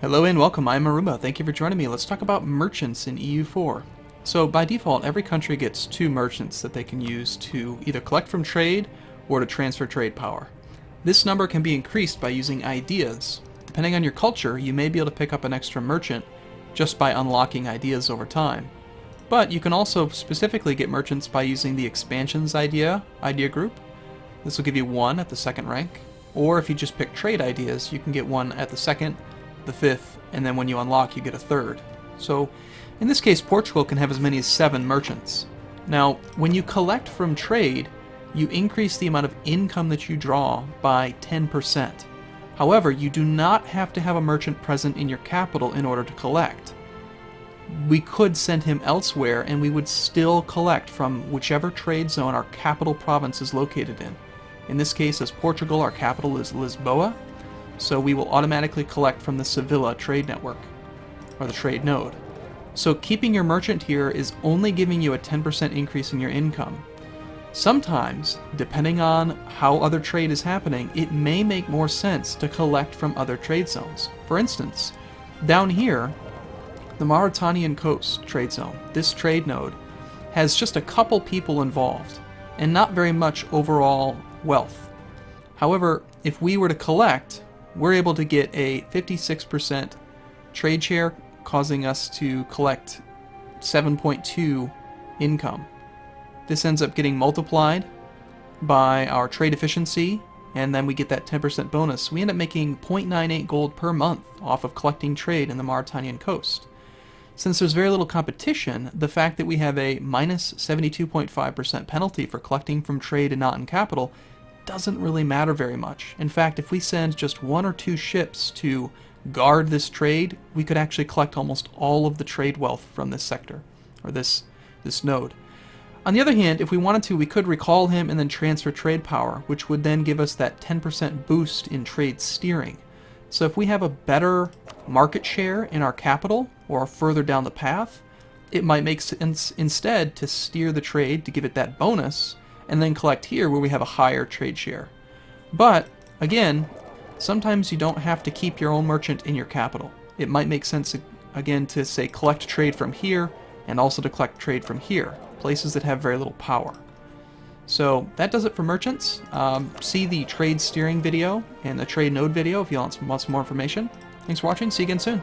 Hello and welcome, I'm Arumba. Thank you for joining me. Let's talk about merchants in EU4. So by default, every country gets 2 merchants that they can use to either collect from trade or to transfer trade power. This number can be increased by using ideas. Depending on your culture, you may be able to pick up an extra merchant just by unlocking ideas over time. But you can also specifically get merchants by using the expansions idea group. This will give you 1 at the 2nd rank. Or if you just pick trade ideas, you can get 1 at the 2nd, the 5th, and then when you unlock you get a 3rd. So in this case Portugal can have as many as 7 merchants. Now when you collect from trade, you increase the amount of income that you draw by 10%. However, you do not have to have a merchant present in your capital in order to collect. We could send him elsewhere and we would still collect from whichever trade zone our capital province is located in. In this case, as Portugal, our capital is Lisboa, so we will automatically collect from the Sevilla trade network, or the trade node. So keeping your merchant here is only giving you a 10% increase in your income. Sometimes, depending on how other trade is happening, it may make more sense to collect from other trade zones. For instance, down here, the Mauritanian coast trade zone, this trade node, has just a couple people involved, and not very much overall wealth. However, if we were to collect, we're able to get a 56% trade share, causing us to collect 7.2 income. This ends up getting multiplied by our trade efficiency, and then we get that 10% bonus. We end up making 0.98 gold per month off of collecting trade in the Mauritanian coast. Since there's very little competition, the fact that we have a minus 72.5% penalty for collecting from trade and not in capital doesn't really matter very much. In fact, if we send just 1 or 2 ships to guard this trade, we could actually collect almost all of the trade wealth from this sector, or this node. On the other hand, if we wanted to, we could recall him and then transfer trade power, which would then give us that 10% boost in trade steering. So if we have a better market share in our capital, or further down the path, it might make sense instead to steer the trade to give it that bonus, and then collect here where we have a higher trade share. But, again, sometimes you don't have to keep your own merchant in your capital. It might make sense, again, to say collect trade from here, and also to collect trade from here, places that have very little power. So that does it for merchants. See the trade steering video and the trade node video if you want some more information. Thanks for watching, see you again soon.